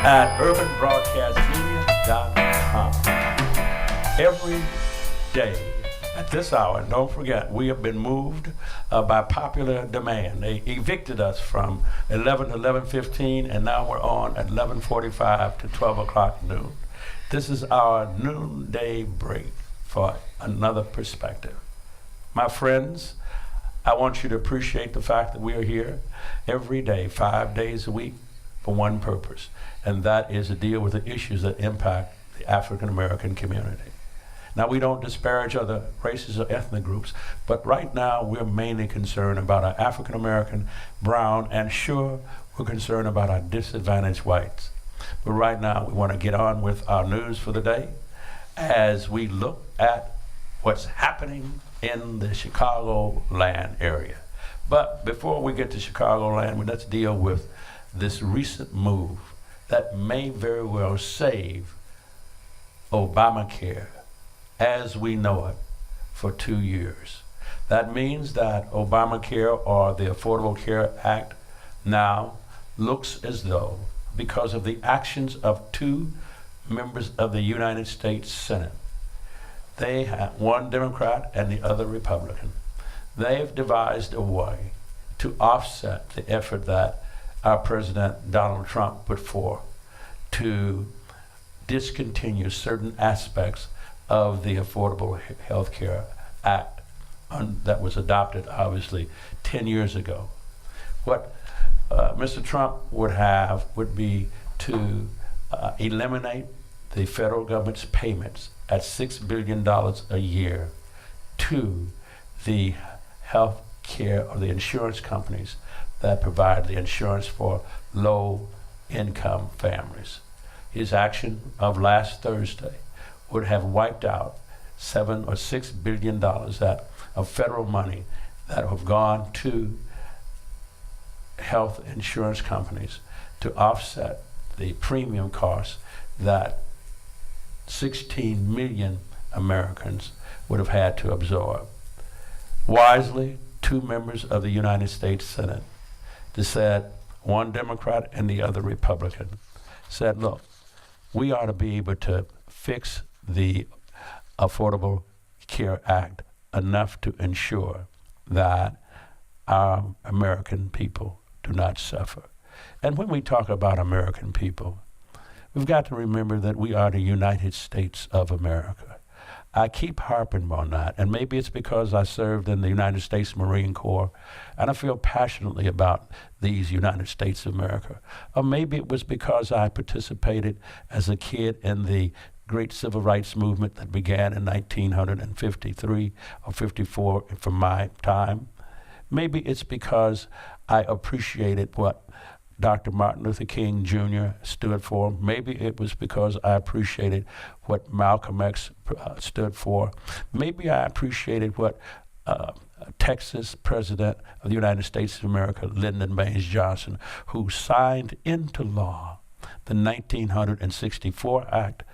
at urbanbroadcastmedia.com. Every day at this hour, and don't forget, we have been moved by popular demand. They evicted us from 11 to 11:15, and now we're on at 11:45 to 12 o'clock noon. This is our noonday break for another perspective. My friends, I want you to appreciate the fact that we are here every day, 5 days a week, for one purpose, and that is to deal with the issues that impact the African American community. Now, we don't disparage other races or ethnic groups, but right now we're mainly concerned about our African American, brown, and sure, we're concerned about our disadvantaged whites. But right now we want to get on with our news for the day as we look at what's happening in the Chicagoland area. But before we get to Chicagoland, let's deal with this recent move that may very well save Obamacare as we know it for 2 years. That means that Obamacare, or the Affordable Care Act, now looks as though, because of the actions of two members of the United States Senate, they have one Democrat and the other Republican. They've devised a way to offset the effort that our President Donald Trump put forth to discontinue certain aspects of the Affordable Health Care Act that was adopted, obviously, 10 years ago. What Mr. Trump would be to eliminate the federal government's payments at $6 billion a year to the health care or the insurance companies that provide the insurance for low-income families. His action of last Thursday would have wiped out $7 or $6 billion of federal money that have gone to health insurance companies to offset the premium costs that 16 million Americans would have had to absorb. Wisely, two members of the United States Senate said, one Democrat and the other Republican, said, look, we ought to be able to fix the Affordable Care Act enough to ensure that our American people do not suffer. And when we talk about American people, we've got to remember that we are the United States of America. I keep harping on that, and maybe it's because I served in the United States Marine Corps, and I feel passionately about these United States of America. Or maybe it was because I participated as a kid in the great civil rights movement that began in 1953 or 54 from my time. Maybe it's because I appreciated what Dr. Martin Luther King Jr. stood for. Maybe it was because I appreciated what Malcolm X stood for. Maybe I appreciated what Texas President of the United States of America, Lyndon Baines Johnson, who signed into law the 1964 Act,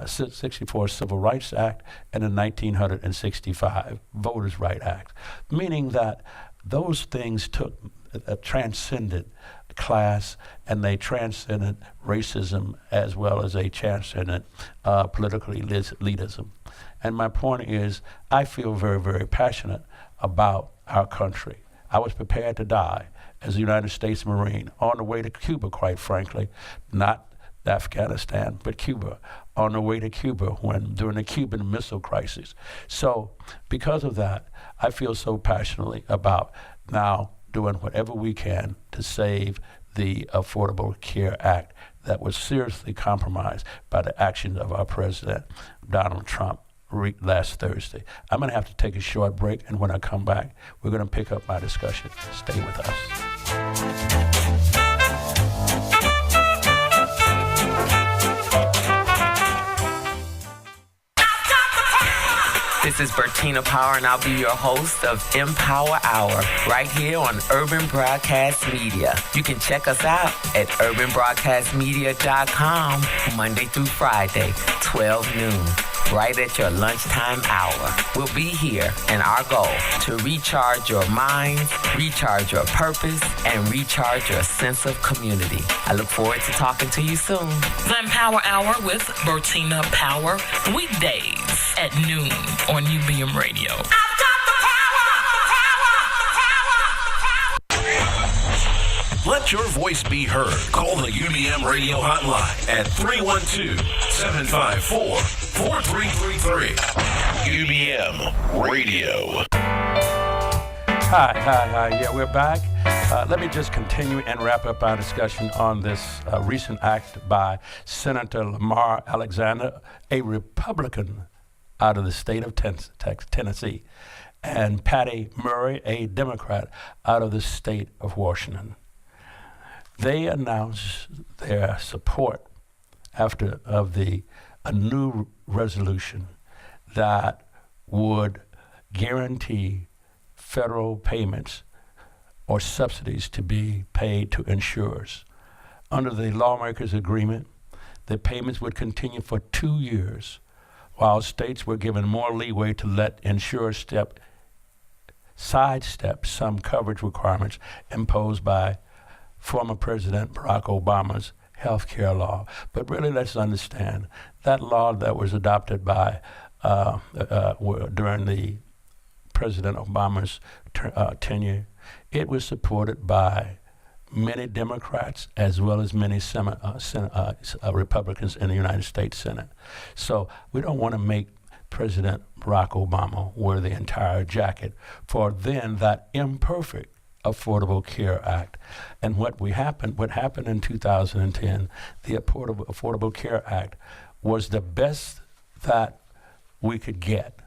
64 Civil Rights Act, and the 1965 Voters' Right Act, meaning that those things transcended class, and they transcended racism as well as they transcended political elitism. And my point is, I feel very, very passionate about our country. I was prepared to die as a United States Marine on the way to Cuba, quite frankly, not Afghanistan, but Cuba, on the way to Cuba during the Cuban Missile Crisis. So because of that, I feel so passionately about now doing whatever we can to save the Affordable Care Act that was seriously compromised by the actions of our President, Donald Trump, last Thursday. I'm going to have to take a short break, and when I come back, we're going to pick up my discussion. Stay with us. This is Bertina Power, and I'll be your host of Empower Hour right here on Urban Broadcast Media. You can check us out at urbanbroadcastmedia.com Monday through Friday, 12 noon. right at your lunchtime hour. We'll be here, and our goal to recharge your mind, recharge your purpose, and recharge your sense of community. I look forward to talking to you soon. The Empower Hour with Bertina Power, weekdays at noon on UBM Radio. Let your voice be heard. Call the UBM radio hotline at 312-754-4333. UBM Radio. Hi. Yeah, we're back. Let me just continue and wrap up our discussion on this recent act by Senator Lamar Alexander, a Republican out of the state of Tennessee, and Patty Murray, a Democrat out of the state of Washington. They announced their support after a new resolution that would guarantee federal payments or subsidies to be paid to insurers. Under the lawmakers' agreement, the payments would continue for 2 years, while states were given more leeway to let insurers sidestep some coverage requirements imposed by former President Barack Obama's health care law. But really, let's understand that law that was adopted by during the President Obama's tenure, it was supported by many Democrats as well as many Republicans in the United States Senate. So we don't want to make President Barack Obama wear the entire jacket for then that imperfect Affordable Care Act. And what happened in 2010, the Affordable Care Act was the best that we could get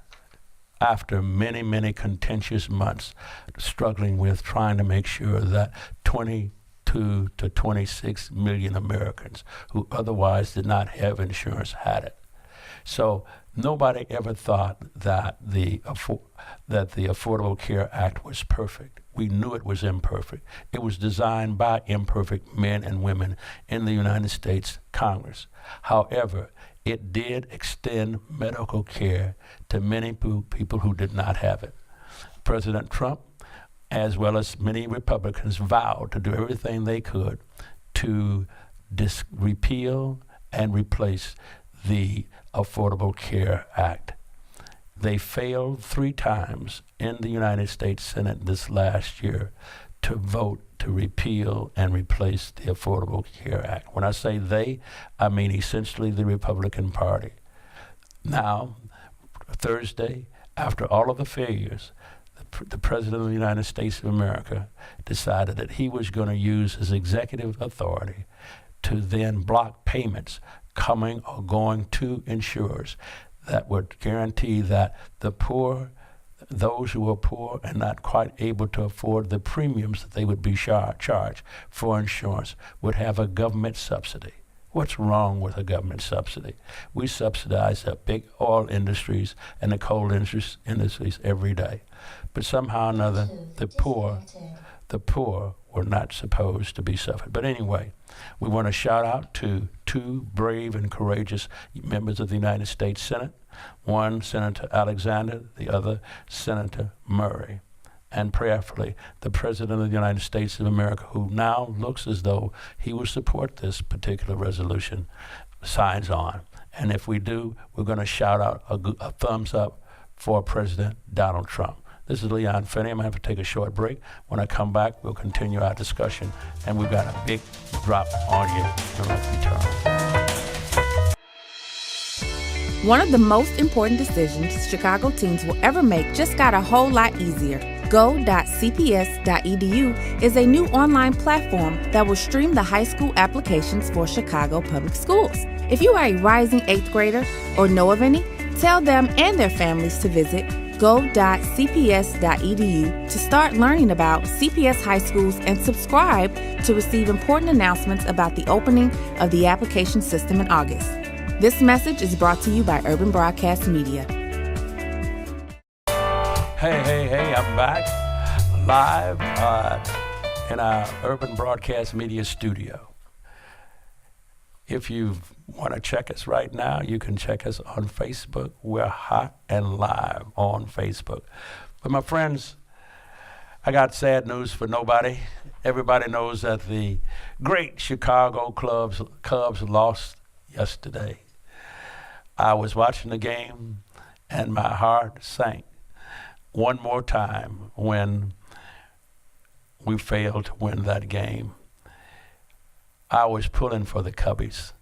after many, many contentious months struggling with trying to make sure that 22 to 26 million Americans who otherwise did not have insurance had it. So nobody ever thought that the Affordable Care Act was perfect. We knew it was imperfect. It was designed by imperfect men and women in the United States Congress. However, it did extend medical care to many people who did not have it. President Trump, as well as many Republicans, vowed to do everything they could to repeal and replace the Affordable Care Act. They failed 3 times in the United States Senate this last year to vote to repeal and replace the Affordable Care Act. When I say they, I mean essentially the Republican Party. Now, Thursday, after all of the failures, the President of the United States of America decided that he was going to use his executive authority to then block payments coming or going to insurers that would guarantee that the poor, those who are poor and not quite able to afford the premiums that they would be charged for insurance, would have a government subsidy. What's wrong with a government subsidy? We subsidize the big oil industries and the coal industries every day. But somehow or another, the poor were not supposed to be suffered. But anyway, we want to shout out to 2 brave and courageous members of the United States Senate, one Senator Alexander, the other Senator Murray, and prayerfully the President of the United States of America, who now looks as though he will support this particular resolution, signs on. And if we do, we're going to shout out a thumbs up for President Donald Trump. This is Leon Finney. I'm going to have to take a short break. When I come back, we'll continue our discussion. And we've got a big drop on you when we return. One of the most important decisions Chicago teens will ever make just got a whole lot easier. Go.cps.edu is a new online platform that will stream the high school applications for Chicago Public Schools. If you are a rising 8th grader or know of any, tell them and their families to visit go.cps.edu to start learning about CPS high schools and subscribe to receive important announcements about the opening of the application system in August. This message is brought to you by Urban Broadcast Media. Hey, I'm back live in our Urban Broadcast Media studio. If you want to check us right now, you can check us on Facebook. We're hot and live on Facebook. But my friends, I got sad news for nobody. Everybody knows that the great Chicago Cubs lost yesterday. I was watching the game, and my heart sank one more time when we failed to win that game. I was pulling for the Cubbies.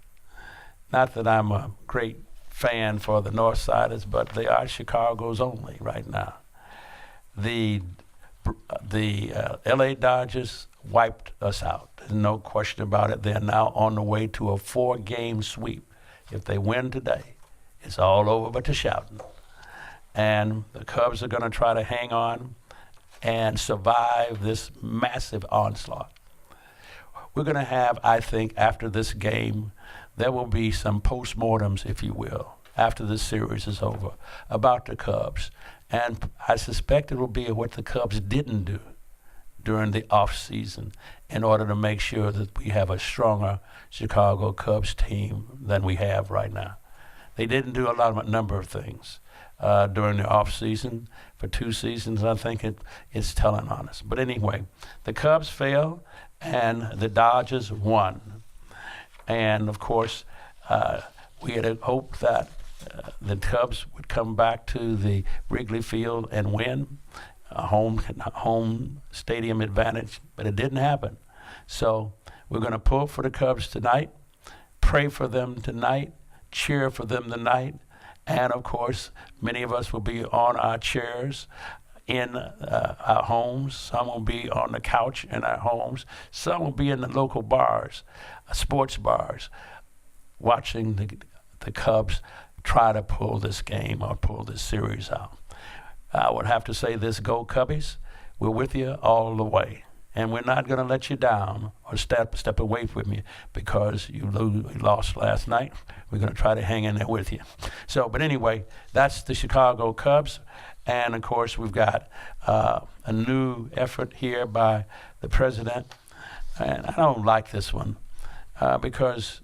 Not that I'm a great fan for the Northsiders, but they are Chicago's only right now. The LA Dodgers wiped us out. There's no question about it. They're now on the way to a 4-game sweep. If they win today, it's all over but the shouting. And the Cubs are going to try to hang on and survive this massive onslaught. We're going to have, I think, after this game, there will be some postmortems, if you will, after this series is over, about the Cubs. And I suspect it will be what the Cubs didn't do during the off season in order to make sure that we have a stronger Chicago Cubs team than we have right now. They didn't do a number of things during the off season. For 2 seasons, I think it's telling on us. But anyway, the Cubs failed and the Dodgers won. And of course, we had hoped that the Cubs would come back to the Wrigley Field and win a home stadium advantage, but it didn't happen. So we're going to pull for the Cubs tonight, pray for them tonight, cheer for them tonight, and of course, many of us will be on our chairs in our homes. Some will be on the couch in our homes. Some will be in the local bars, sports bars, watching the Cubs try to pull this game or pull this series out. I would have to say this: go Cubbies. We're with you all the way. And we're not going to let you down or step away from you because you lost last night. We're going to try to hang in there with you. So, but anyway, that's the Chicago Cubs. And, of course, we've got a new effort here by the president. And I don't like this one because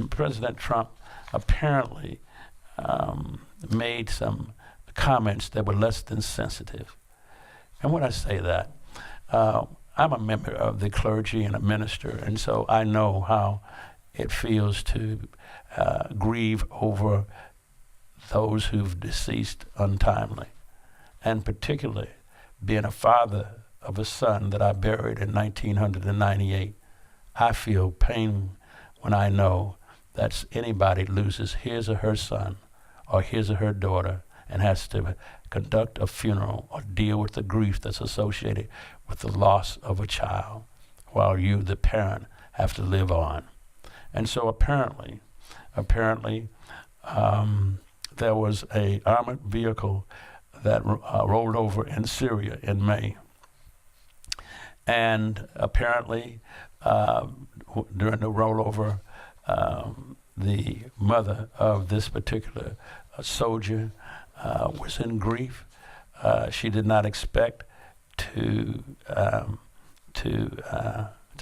President Trump apparently made some comments that were less than sensitive. And when I say that, I'm a member of the clergy and a minister, and so I know how it feels to grieve over those who've deceased untimely, and particularly being a father of a son that I buried in 1998. I feel pain when I know that anybody loses his or her son or his or her daughter and has to conduct a funeral or deal with the grief that's associated with the loss of a child while you, the parent, have to live on. And so apparently, there was an armored vehicle that rolled over in Syria in May. And apparently, during the rollover, the mother of this particular soldier was in grief. She did not expect to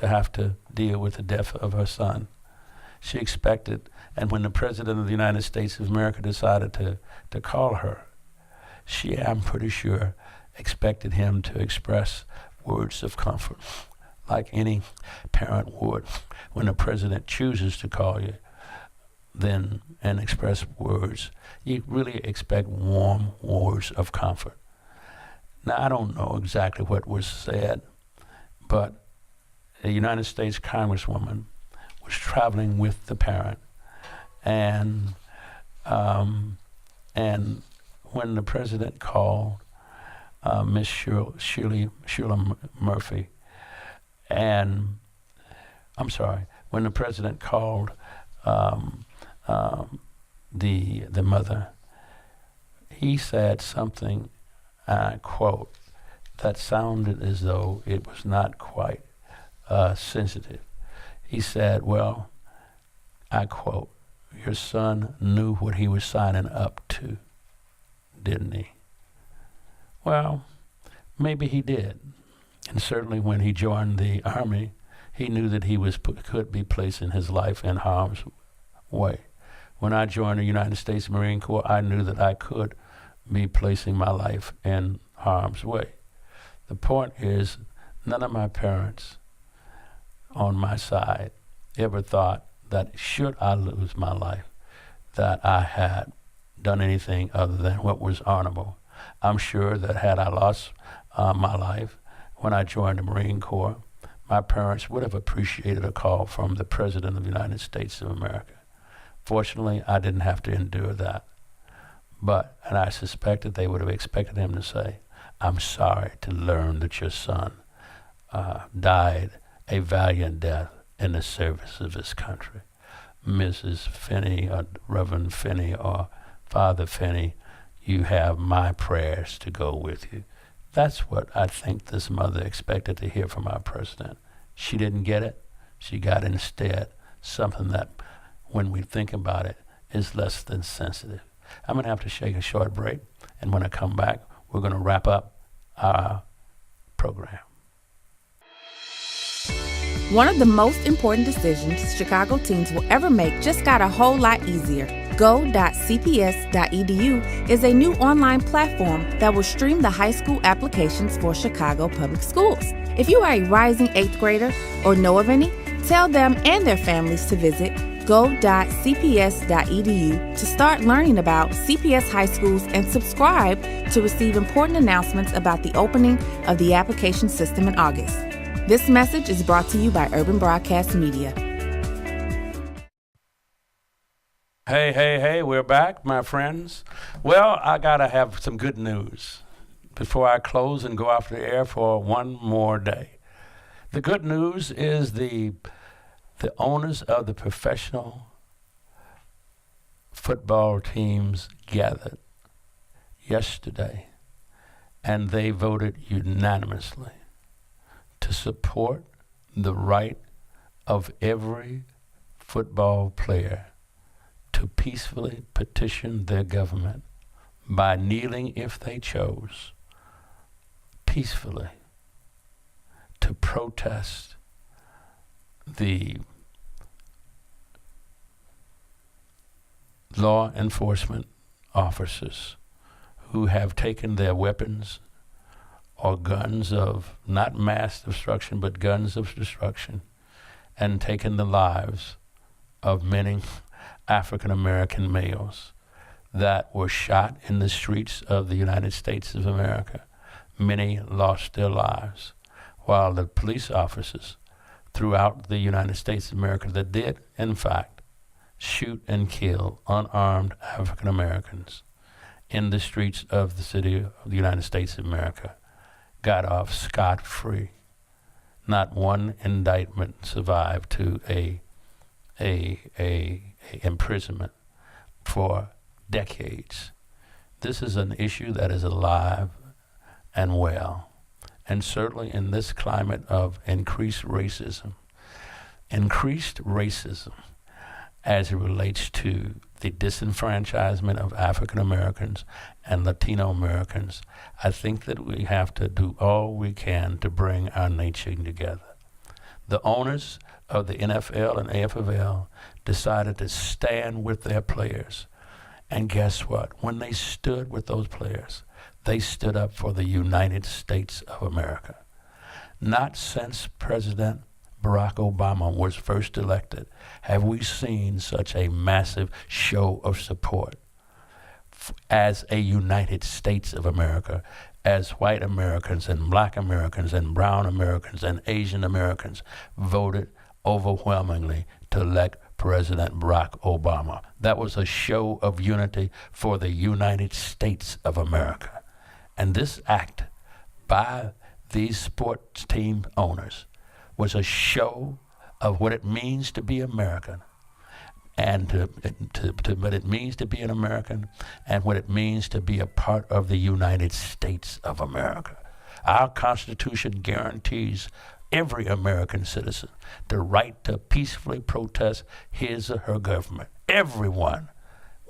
have to deal with the death of her son. She expected, and when the President of the United States of America decided to call her, she, I'm pretty sure, expected him to express words of comfort, like any parent would. When the president chooses to call you, then and express words, you really expect warm words of comfort. Now, I don't know exactly what was said, but a United States Congresswoman was traveling with the parent, and when the president called Miss Sheila Murphy, and I'm sorry, when the president called the mother, he said something, I quote, that sounded as though it was not quite sensitive. He said, well, I quote, your son knew what he was signing up to, didn't he? Well, maybe he did. And certainly when he joined the Army, he knew that he could be placing his life in harm's way. When I joined the United States Marine Corps, I knew that I could be placing my life in harm's way. The point is, none of my parents on my side ever thought that should I lose my life, that I had done anything other than what was honorable. I'm sure that had I lost my life when I joined the Marine Corps, my parents would have appreciated a call from the President of the United States of America. Fortunately, I didn't have to endure that. And I suspected they would have expected him to say, I'm sorry to learn that your son died a valiant death in the service of this country. Mrs. Finney or Reverend Finney or Father Finney, you have my prayers to go with you. That's what I think this mother expected to hear from our president. She didn't get it. She got instead something that, when we think about it, is less than sensitive. I'm going to have to take a short break, and when I come back, we're going to wrap up our program. One of the most important decisions Chicago teens will ever make just got a whole lot easier. Go.cps.edu is a new online platform that will stream the high school applications for Chicago Public Schools. If you are a rising 8th grader or know of any, tell them and their families to visit go.cps.edu to start learning about CPS high schools and subscribe to receive important announcements about the opening of the application system in August. This message is brought to you by Urban Broadcast Media. Hey, we're back, my friends. Well, I gotta have some good news before I close and go off the air for one more day. The good news is the owners of the professional football teams gathered yesterday, and they voted unanimously to support the right of every football player to peacefully petition their government by kneeling, if they chose, peacefully to protest the law enforcement officers who have taken their weapons or guns of not mass destruction but guns of destruction and taken the lives of many African American males that were shot in the streets of the United States of America. Many lost their lives, while the police officers throughout the United States of America that did, in fact, shoot and kill unarmed African Americans in the streets of the city of the United States of America got off scot-free. Not one indictment survived to a imprisonment for decades. This is an issue that is alive and well, and certainly in this climate of increased racism as it relates to the disenfranchisement of African Americans and Latino Americans, I think that we have to do all we can to bring our nation together. The owners of the NFL and AFL decided to stand with their players. And guess what? When they stood with those players, they stood up for the United States of America. Not since President Barack Obama was first elected have we seen such a massive show of support as a United States of America, as white Americans and black Americans and brown Americans and Asian Americans voted overwhelmingly to elect President Barack Obama. That was a show of unity for the United States of America. And this act by these sports team owners was a show of what it means to be American, and to what it means to be an American, and what it means to be a part of the United States of America. Our Constitution guarantees every American citizen the right to peacefully protest his or her government. Everyone.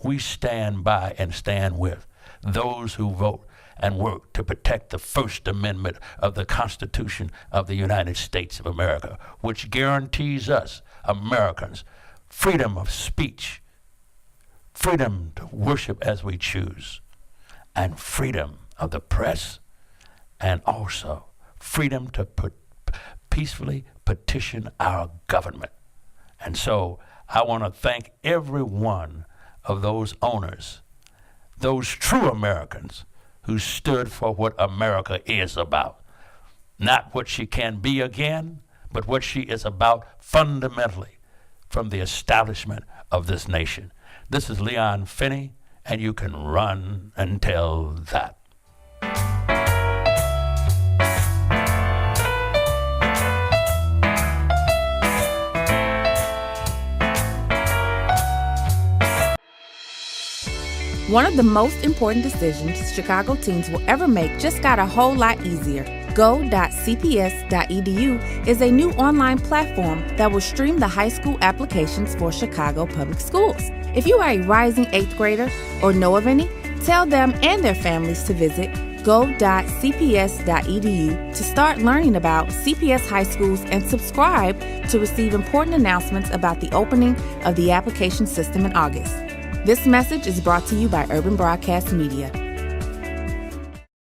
We stand by and stand with those who vote and work to protect the First Amendment of the Constitution of the United States of America, which guarantees us, Americans, freedom of speech, freedom to worship as we choose, and freedom of the press, and also freedom to peacefully petition our government. And so I want to thank every one of those owners, those true Americans who stood for what America is about. Not what she can be again, but what she is about fundamentally from the establishment of this nation. This is Leon Finney, and you can run and tell that. One of the most important decisions Chicago teens will ever make just got a whole lot easier. Go.cps.edu is a new online platform that will stream the high school applications for Chicago Public Schools. If you are a rising 8th grader or know of any, tell them and their families to visit go.cps.edu to start learning about CPS high schools and subscribe to receive important announcements about the opening of the application system in August. This message is brought to you by Urban Broadcast Media.